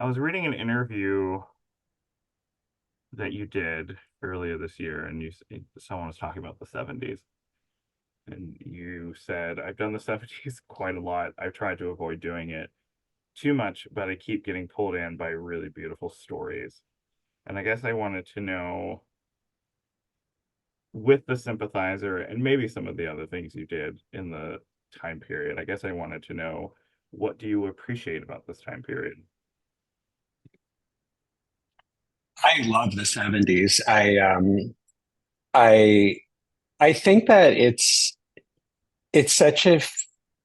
I was reading an interview that you did earlier this year, and someone was talking about the 70s, and you said, "I've done the 70s quite a lot. I've tried to avoid doing it too much, but I keep getting pulled in by really beautiful stories." And I guess I wanted to know, with the sympathizer and maybe some of the other things you did in the time period, I guess I wanted to know, what do you appreciate about this time period? I love the 70s. I I think that it's such a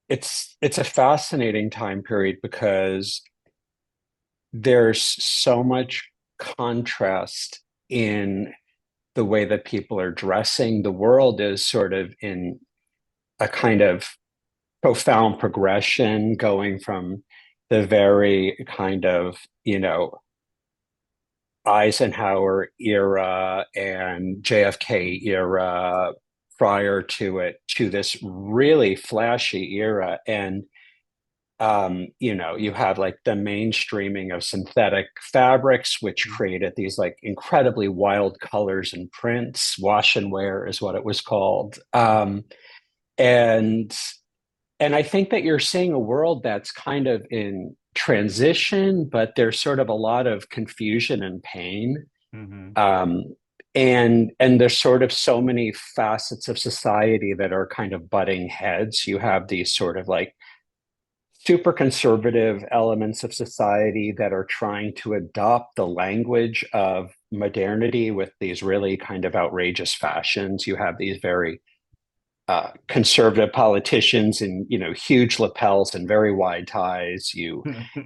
it's a fascinating time period because there's so much contrast in the way that people are dressing. The world is sort of in a kind of profound progression going from the very kind of, Eisenhower era and JFK era prior to it to this really flashy era. And you have like the mainstreaming of synthetic fabrics, which created these like incredibly wild colors and prints. Wash and wear is what it was called. And and I think that you're seeing a world that's kind of in transition, but there's sort of a lot of confusion and pain. Mm-hmm. Um, and there's sort of so many facets of society that are kind of butting heads. You have these sort of like super conservative elements of society that are trying to adopt the language of modernity with these really kind of outrageous fashions. You have these very conservative politicians in huge lapels and very wide ties.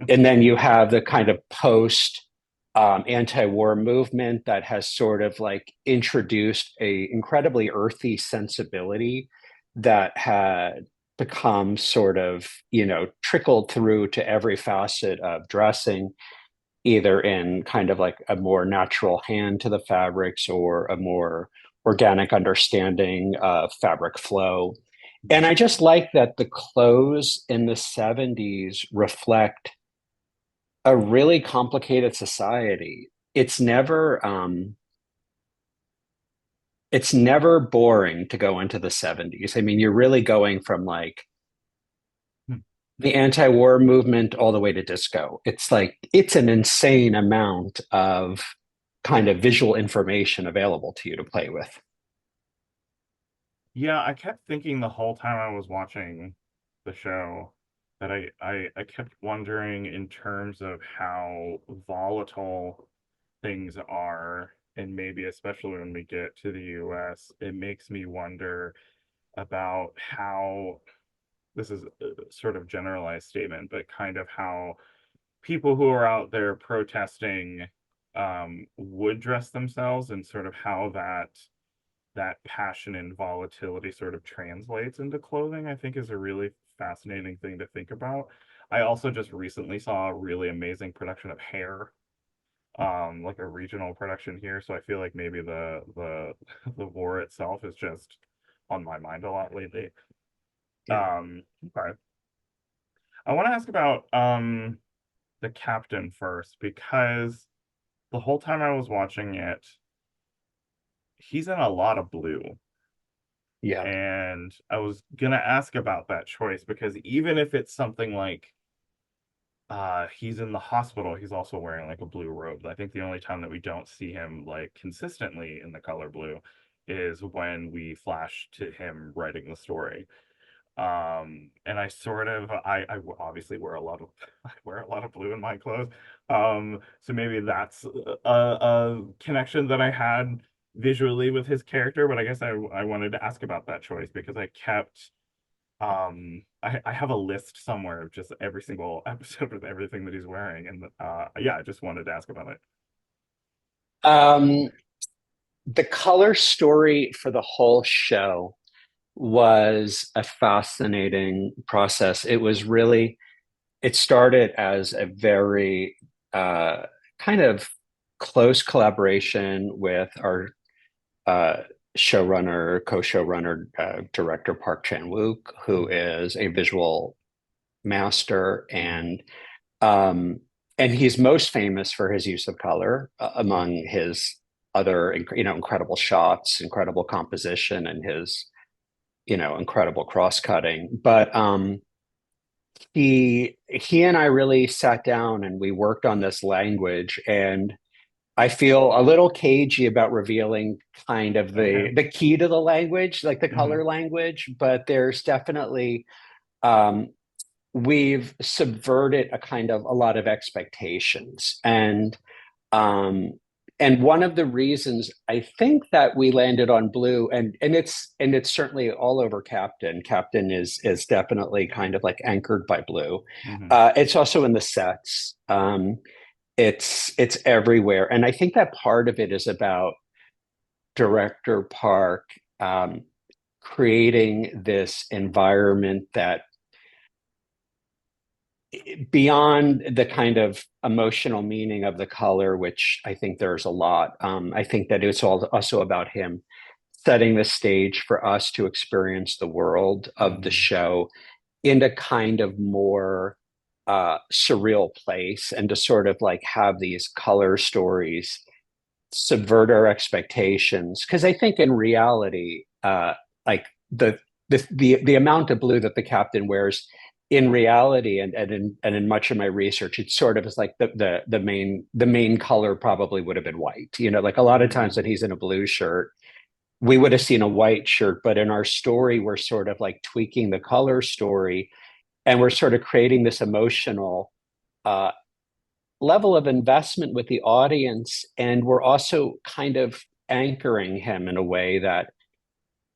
And then you have the kind of post anti-war movement that has sort of like introduced a incredibly earthy sensibility that had become sort of trickled through to every facet of dressing, either in kind of like a more natural hand to the fabrics or a more organic understanding of fabric flow. And I just like that the clothes in the 70s reflect a really complicated society. It's never boring to go into the 70s. I mean, you're really going from like the anti-war movement all the way to disco. It's like it's an insane amount of kind of visual information available to you to play with. Yeah, I kept thinking the whole time I was watching the show that I kept wondering, in terms of how volatile things are, and maybe especially when we get to the US, it makes me wonder about how, this is a sort of generalized statement, but kind of how people who are out there protesting would dress themselves, and sort of how that passion and volatility sort of translates into clothing, I think is a really fascinating thing to think about. I also just recently saw a really amazing production of Hair, like a regional production here. So I feel like maybe the the war itself is just on my mind a lot lately. Yeah. Okay. I want to ask about the captain first, because the whole time I was watching it, he's in a lot of blue. Yeah. And I was gonna ask about that choice, because even if it's something like he's in the hospital, he's also wearing like a blue robe. I think the only time that we don't see him like consistently in the color blue is when we flash to him writing the story. And I obviously wear a lot of I wear a lot of blue in my clothes. So maybe that's a connection that I had visually with his character, but I guess I wanted to ask about that choice, because I have a list somewhere of just every single episode with everything that he's wearing, and yeah, I just wanted to ask about it. Um, the color story for the whole show was a fascinating process. It started as a very kind of close collaboration with our uh, co-showrunner, director Park Chan-wook, who is a visual master, um, and he's most famous for his use of color among his other, incredible shots, incredible composition, and his, incredible cross-cutting. But he and I really sat down and we worked on this language, and I feel a little cagey about revealing kind of Okay. the key to the language, like the Hmm. color language, but there's definitely um, we've subverted a lot of expectations, um, and one of the reasons I think that we landed on blue, and it's certainly all over Captain. Captain is definitely kind of like anchored by blue. Hmm. It's also in the sets. It's everywhere, and I think that part of it is about director Park creating this environment that beyond the kind of emotional meaning of the color, which I think there's a lot. I think that it's also about him setting the stage for us to experience the world of the Hmm. show in a kind of more surreal place, and to sort of like have these color stories subvert our expectations. Because I think in reality, like the, the amount of blue that the captain wears in reality, and in much of my research, it's sort of is like the main color probably would have been white. Like a lot of times Hmm. that he's in a blue shirt, we would have seen a white shirt, but in our story, we're sort of like tweaking the color story, and we're sort of creating this emotional uh, level of investment with the audience, and we're also kind of anchoring him in a way that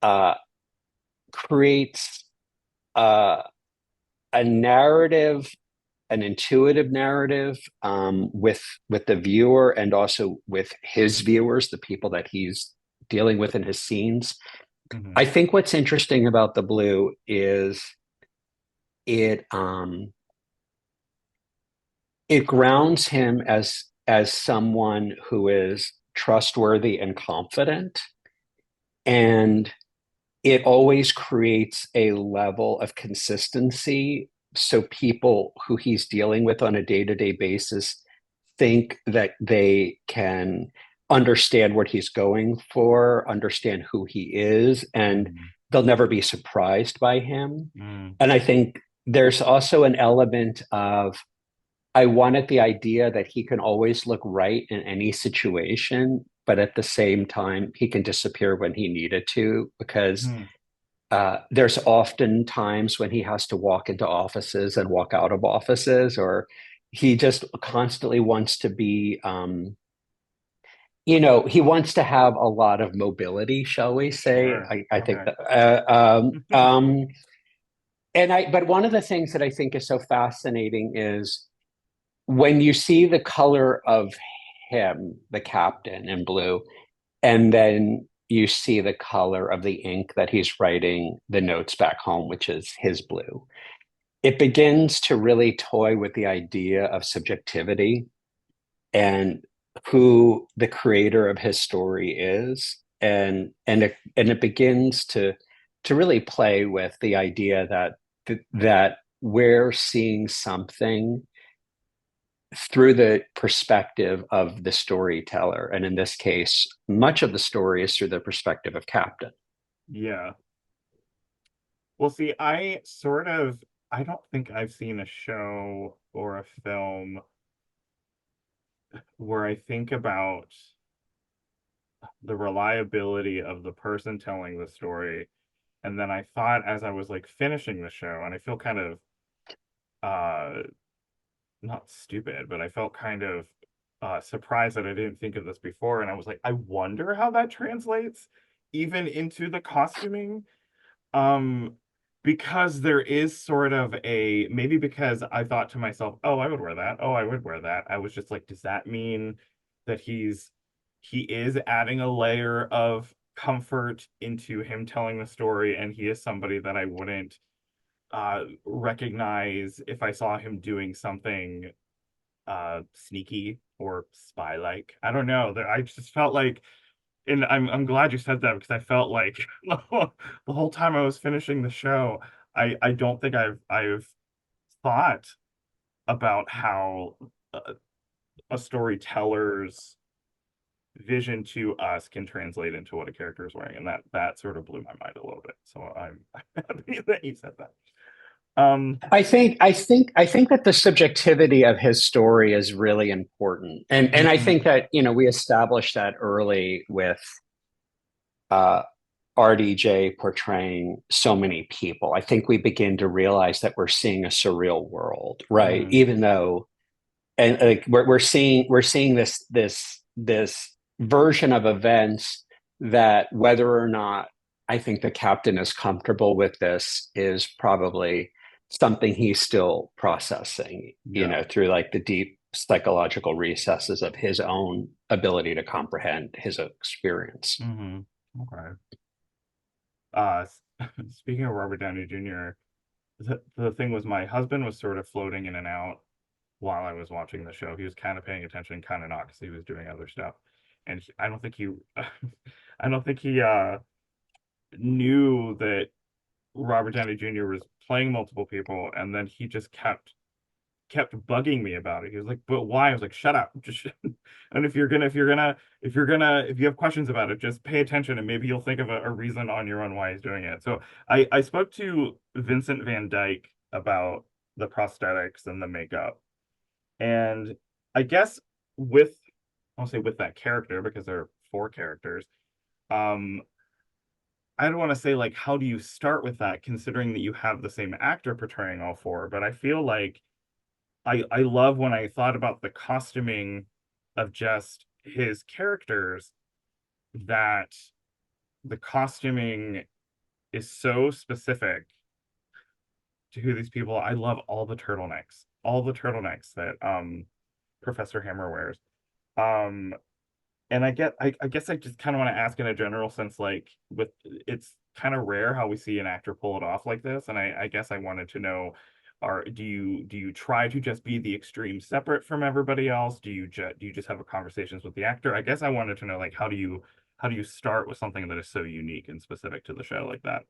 uh, creates uh, a narrative, an intuitive narrative, with the viewer and also with his viewers, the people that he's dealing with in his scenes. Hmm. I think what's interesting about the blue is it it grounds him as someone who is trustworthy and confident, and it always creates a level of consistency, so people who he's dealing with on a day-to-day basis think that they can understand what he's going for, understand who he is, and Hmm. they'll never be surprised by him. Hmm. And I think there's also an element of, I wanted the idea that he can always look right in any situation, but at the same time, he can disappear when he needed to, because Hmm. there's often times when he has to walk into offices and walk out of offices, or he just constantly wants to be, he wants to have a lot of mobility, shall we say? Sure. I think Okay. that, but one of the things that I think is so fascinating is when you see the color of him, the captain in blue, and then you see the color of the ink that he's writing the notes back home, which is his blue. It begins to really toy with the idea of subjectivity and who the creator of his story is, and it begins to really play with the idea that we're seeing something through the perspective of the storyteller. And in this case, much of the story is through the perspective of Captain. Yeah. Well, see, I don't think I've seen a show or a film where I think about the reliability of the person telling the story. And then I thought as I was like finishing the show, and I feel kind of uh not stupid, but I felt kind of surprised that I didn't think of this before. And I was like, I wonder how that translates even into the costuming. Um, because there is sort of a, maybe because I thought to myself, oh, I would wear that. Oh, I would wear that. I was just like, does that mean that he is adding a layer of comfort into him telling the story, and he is somebody that I wouldn't recognize if I saw him doing something sneaky or spy like. I don't know. I just felt like, and I'm glad you said that, because I felt like the whole time I was finishing the show, I don't think I've thought about how a storyteller's vision to us can translate into what a character is wearing, and that sort of blew my mind a little bit. So I'm happy that you said that. Um, I think that the subjectivity of his story is really important, and I mhm, think that we established that early with uh, RDJ portraying so many people. I think we begin to realize that we're seeing a surreal world, right? mhm, Even though, and like we're seeing this version of events that whether or not I think the captain is comfortable with this is probably something he's still processing, yeah, through like the deep psychological recesses of his own ability to comprehend his experience. mhm, okay. Uh, Speaking of Robert Downey Jr., the thing was my husband was sort of floating in and out while I was watching the show. He was kind of paying attention, kind of not, because he was doing other stuff. And I don't think he, I don't think he knew that Robert Downey Jr. was playing multiple people, and then he just kept bugging me about it. He was like, "But why?" I was like, "Shut up!" Just and if you have questions about it, just pay attention, and maybe you'll think of a reason on your own why he's doing it. So I spoke to Vincent Van Dyke about the prosthetics and the makeup, and I guess with I'll say with that character because there are four characters. Um, I don't want to say like how do you start with that considering that you have the same actor portraying all four, but I feel like I love when I thought about the costuming of just his characters that the costuming is so specific to who these people. I love all the turtlenecks that Professor Hammer wears. Um, and I guess I just kind of want to ask in a general sense, like with it's kind of rare how we see an actor pull it off like this, and I guess I wanted to know, do you try to just be the extreme separate from everybody else? Do you just have a conversations with the actor? I guess I wanted to know like how do you start with something that is so unique and specific to the show like that?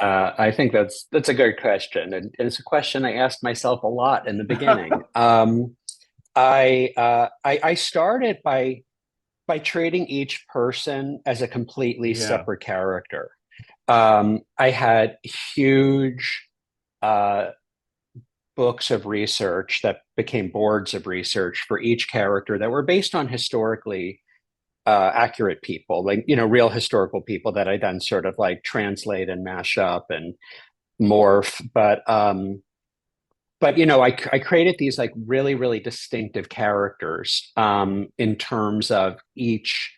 I think that's a good question, and it's a question I asked myself a lot in the beginning. I started by treating each person as a completely Yeah. separate character. I had huge uh, books of research that became boards of research for each character that were based on historically accurate people, like real historical people that I then sort of like translate and mash up and morph. But I created these like really really distinctive characters in terms of each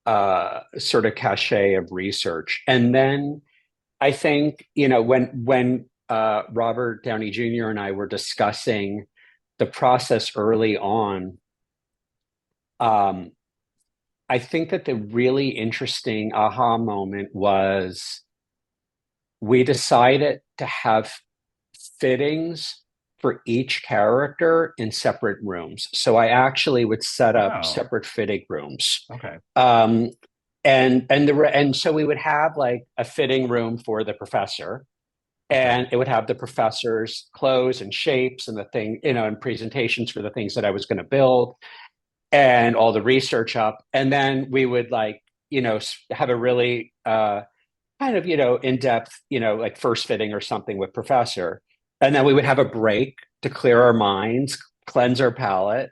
sort of cachet of research, and then I think when Robert Downey Jr. and I were discussing the process early on, um, I think that the really interesting aha moment was we decided to have fittings for each character in separate rooms. So I actually would set up Oh, separate fitting rooms. okay. Um, and so we would have like a fitting room for the professor, Okay. and it would have the professor's clothes and shapes and the thing, and presentations for the things that I was going to build and all the research up. And then we would like, have a really kind of, in-depth, like first fitting or something with professor. And then we would have a break to clear our minds, cleanse our palate.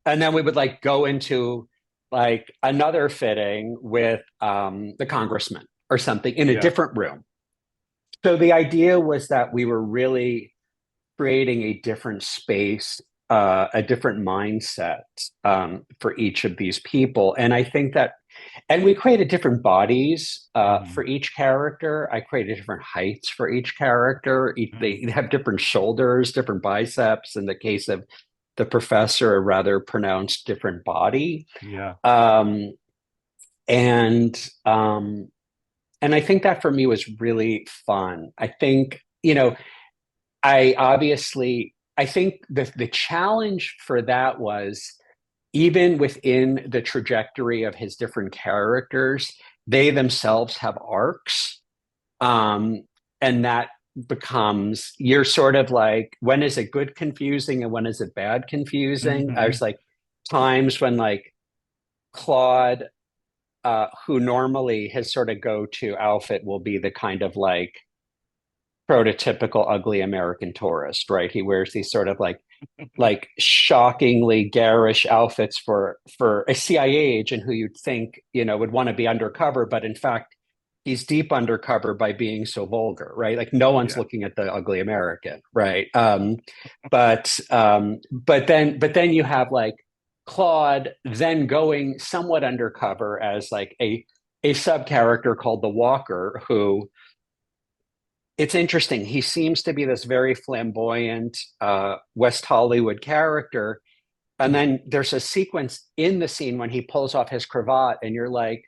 And then we would like go into like another fitting with the congressman or something in a Yeah. different room. So the idea was that we were really creating a different space, a different mindset for each of these people. And I think that, and we created different bodies Hmm. for each character. I created different heights for each character. Hmm. They have different shoulders, different biceps. In the case of the professor, a rather pronounced different body. Yeah. Um, and um, and I think that for me was really fun. I think, I think the challenge for that was even within the trajectory of his different characters, they themselves have arcs. Um, and that becomes you're sort of like, when is it good confusing and when is it bad confusing? I Hmm. was like, times when like Claude, who normally his sort of go-to outfit will be the kind of like prototypical ugly American tourist, right? He wears these sort of like shockingly garish outfits for a CIA agent who you'd think, would want to be undercover, but in fact he's deep undercover by being so vulgar, right? Like no one's Yeah. looking at the ugly American, right? But then you have like Claude then going somewhat undercover as like a sub character called the Walker, who, it's interesting. He seems to be this very flamboyant West Hollywood character. And then there's a sequence in the scene when he pulls off his cravat, and you're like,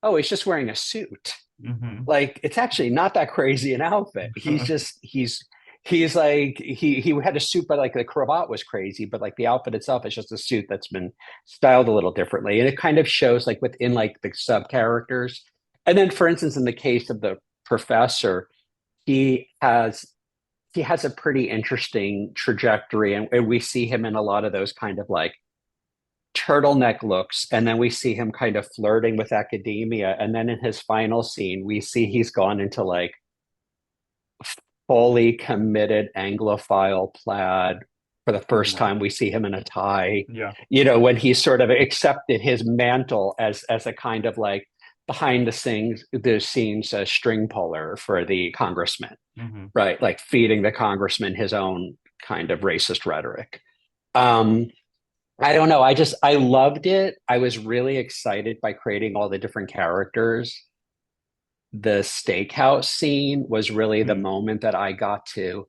oh, he's just wearing a suit. Hmm. Like, it's actually not that crazy an outfit. He's like, he had a suit, but like the cravat was crazy, but like the outfit itself is just a suit that's been styled a little differently. And it kind of shows like within like the sub characters. And then, for instance, in the case of the professor, he has he has a pretty interesting trajectory, and we see him in a lot of those kind of like turtleneck looks, and then we see him kind of flirting with academia, and then in his final scene we see he's gone into like fully committed Anglophile plaid. For the Oh first my. time we see him in a tie, Yeah. when he's sort of accepted his mantle as a kind of like behind the scenes string puller for the congressman, Hmm. right? Like feeding the congressman his own kind of racist rhetoric. Um, I don't know. I loved it. I was really excited by creating all the different characters. The steakhouse scene was really the Hmm. moment that I got to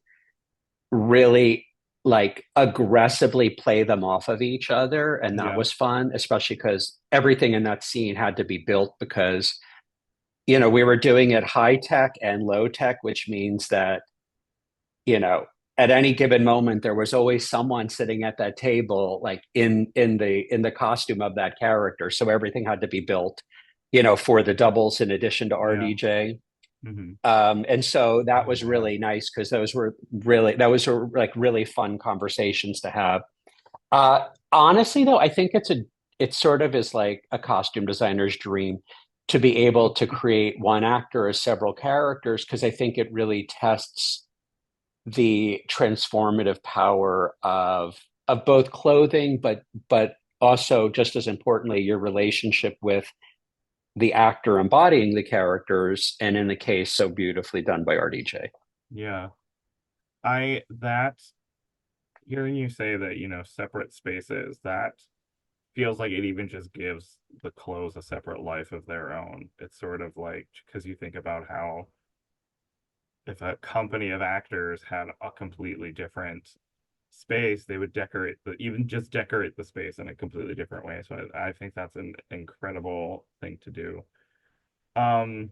really like aggressively play them off of each other. And that Yeah. was fun, especially because everything in that scene had to be built because, we were doing it high tech and low tech, which means that you know at any given moment there was always someone sitting at that table like in the costume of that character, so everything had to be built for the doubles in addition to Yeah. RDJ. Hmm. And so that Oh was yeah. really nice because that was like really fun conversations to have. Honestly though, I think it sort of is like a costume designer's dream to be able to create one actor as several characters, because I think it really tests the transformative power of both clothing, but also just as importantly, your relationship with the actor embodying the characters, and in the case, so beautifully done by RDJ. Yeah. I that hearing you say that, separate spaces, that feels like it even just gives the clothes a separate life of their own. It's sort of like, because you think about how if a company of actors had a completely different space, they would even just decorate the space in a completely different way. So I think that's an incredible thing to do. Um,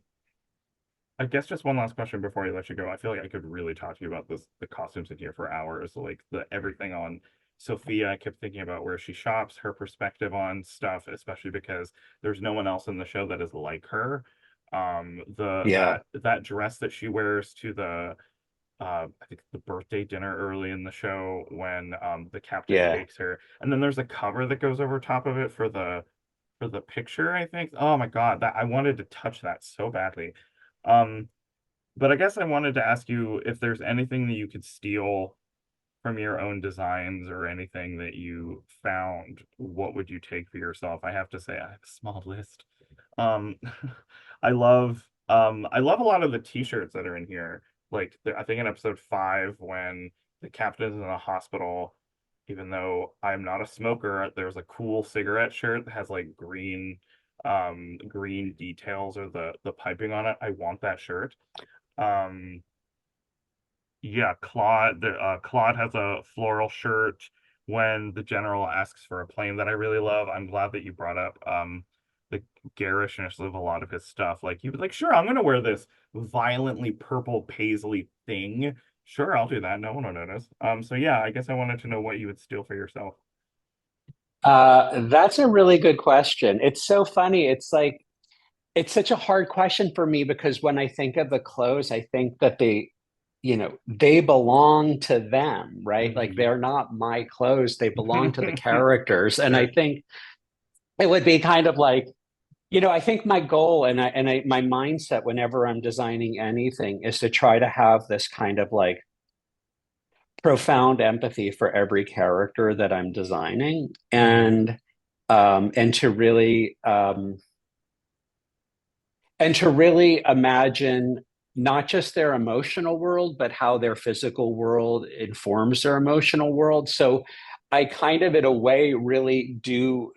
I guess just one last question before I let you go. I feel like I could really talk to you about the costumes in here for hours, like the everything on Sophia. I kept thinking about where she shops, her perspective on stuff, especially because there's no one else in the show that is like her. The Yeah, that dress that she wears to the I think the birthday dinner early in the show when the captain yeah. takes her, and then there's a cover that goes over top of it for the picture, I think. Oh my God, that I wanted to touch that so badly. Um, but I guess I wanted to ask you if there's anything that you could steal from your own designs or anything that you found, what would you take for yourself? I have to say I have a small list. Um, I love a lot of the t-shirts that are in here. Like I think in episode 5 when the captain is in a hospital, even though I'm not a smoker, there's a cool cigarette shirt that has like green details or the piping on it. I want that shirt. Um, yeah, Claude has a floral shirt when the general asks for a plane that I really love. I'm glad that you brought up the garishness of a lot of his stuff. Like you would like, sure, I'm gonna wear this violently purple paisley thing. Sure, I'll do that. No one will notice. So yeah, I guess I wanted to know what you would steal for yourself. That's a really good question. It's so funny. It's like it's such a hard question for me because when I think of the clothes, I think that they belong to them, right? Like Hmm. they're not my clothes, they belong to the characters. And I Sure. think it would be kind of like, I think my goal and my mindset whenever I'm designing anything is to try to have this kind of like profound empathy for every character that I'm designing, Hmm. and to really imagine not just their emotional world, but how their physical world informs their emotional world. So I kind of, in a way, really do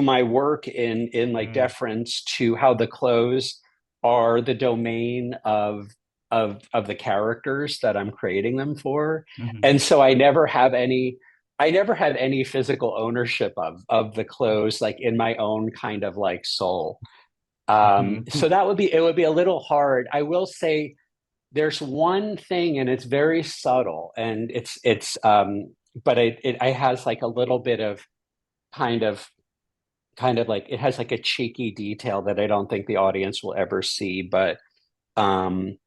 my work in like Mm. deference to how the clothes are the domain of the characters that I'm creating them for. Hmm. And so I never had any physical ownership of the clothes like in my own kind of like soul. Hmm. So it would be a little hard. I will say there's one thing, and it's very subtle, and but it has like a little bit of kind of like it has like a cheeky detail that I don't think the audience will ever see. But um,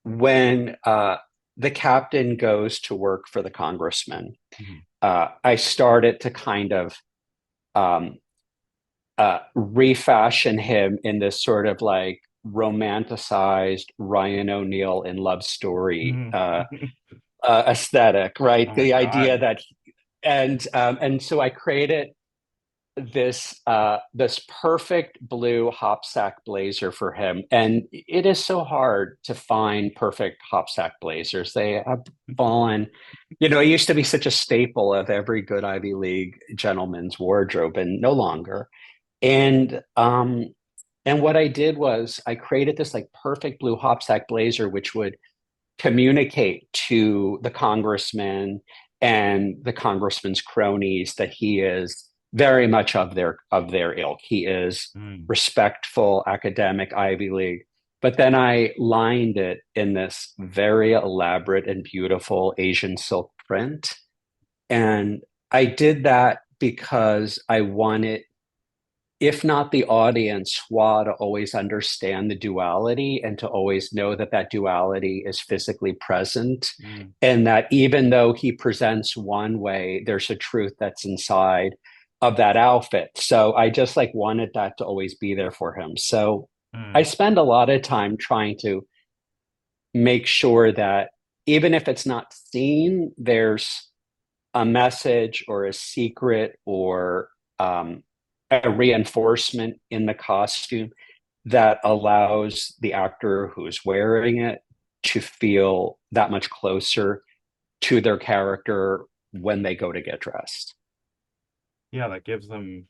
when the captain goes to work for the congressman, Hmm. I started to kind of um, refashion him in this sort of like romanticized Ryan O'Neal in Love Story Hmm. aesthetic, right? Oh my The idea God. that and so I created this perfect blue hopsack blazer for him, and it is so hard to find perfect hopsack blazers. They have fallen. It used to be such a staple of every good Ivy League gentleman's wardrobe, and no longer. And what I did was I created this like perfect blue hopsack blazer, which would communicate to the congressman and the congressman's cronies that he is very much of their ilk. He is Mm. respectful, academic, Ivy League. But then I lined it in this very elaborate and beautiful Asian silk print. And I did that because I wanted, if not the audience, Schwa to always understand the duality and to always know that that duality is physically present. Mm. And that even though he presents one way, there's a truth that's inside of that outfit. So I just like wanted that to always be there for him. So I Mm. spend a lot of time trying to make sure that even if it's not seen, there's a message or a secret or a reinforcement in the costume that allows the actor who's wearing it to feel that much closer to their character when they go to get dressed. Yeah, that gives them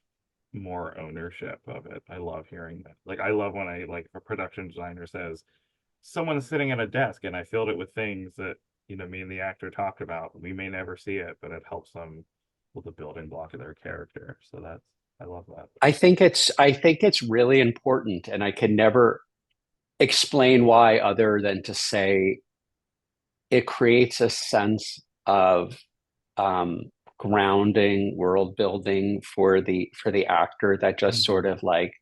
more ownership of it. I love hearing that. Like I love when I like a production designer says someone's sitting at a desk and I filled it with things that, me and the actor talked about. We may never see it, but it helps them with the building block of their character. So I love that. I think it's really important, and I can never explain why other than to say it creates a sense of um, grounding, world building for the actor that just sort Hmm. of like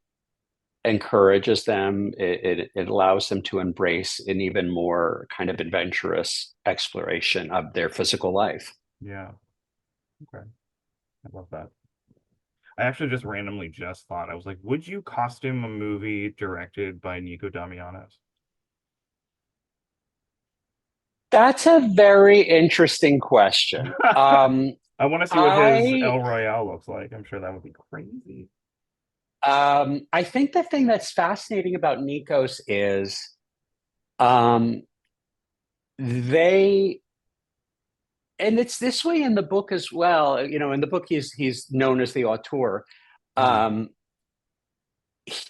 encourages them. It allows them to embrace an even more kind of adventurous exploration of their physical life. Yeah. Okay. I love that. I actually just randomly just thought, I was like, would you costume a movie directed by Nico Damianos? That's a very interesting question. I want to see what his I El Royale looks like. I'm sure that would be crazy. I think the thing that's fascinating about Nikos is um, they and it's this way in the book as well. In the book he's known as the auteur. Mm. Um,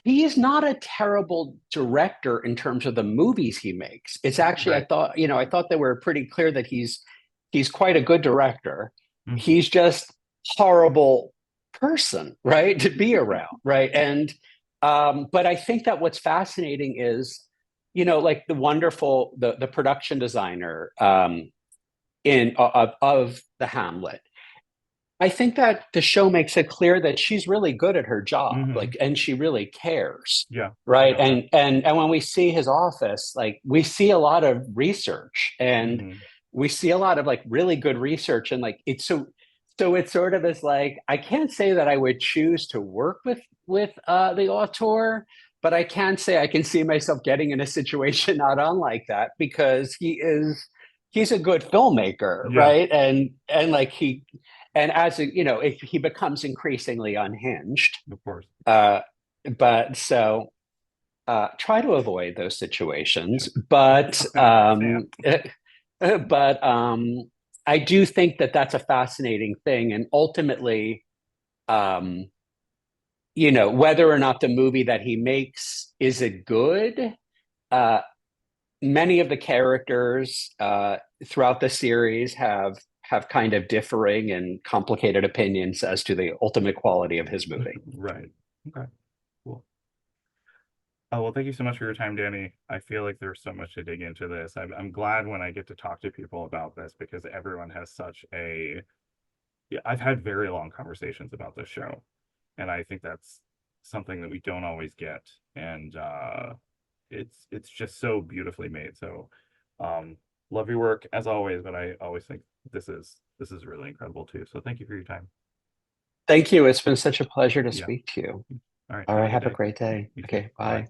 he's not a terrible director in terms of the movies he makes. It's actually Right. I thought they were pretty clear that he's quite a good director. Hmm. He's just horrible person, right, to be around, right? And but I think that what's fascinating is, like the production designer in of the Hamlet. I think that the show makes it clear that she's really good at her job, Hmm. like, and she really cares, Yeah, right? yeah, yeah. And when we see his office, like, we see a lot of research, and Hmm. we see a lot of like really good research, and like it's so it sort of is like I can't say that I would choose to work with the auteur, but I can say I can see myself getting in a situation not unlike that because he's a good filmmaker, Yeah, right? And like and as a, you know, if he becomes increasingly unhinged, of course. uh but so try to avoid those situations, I understand. but I do think that that's a fascinating thing, and ultimately, um you know, whether or not the movie that he makes is it good, uh many of the characters throughout the series have kind of differing and complicated opinions as to the ultimate quality of his movie. Right. Okay. Cool. Oh, well, thank you so much for your time, Danny. I feel like there's so much to dig into this. I'm glad when I get to talk to people about this because everyone has such a, yeah, I've had very long conversations about this show, and I think that's something that we don't always get. And it's just so beautifully made. So, um, love your work as always, but I always think this is really incredible too. So thank you for your time. Thank you. It's been such a pleasure to Yeah. speak to you. All right. All Have a right. good Have a day. great day. You too. Okay. Bye bye. Bye.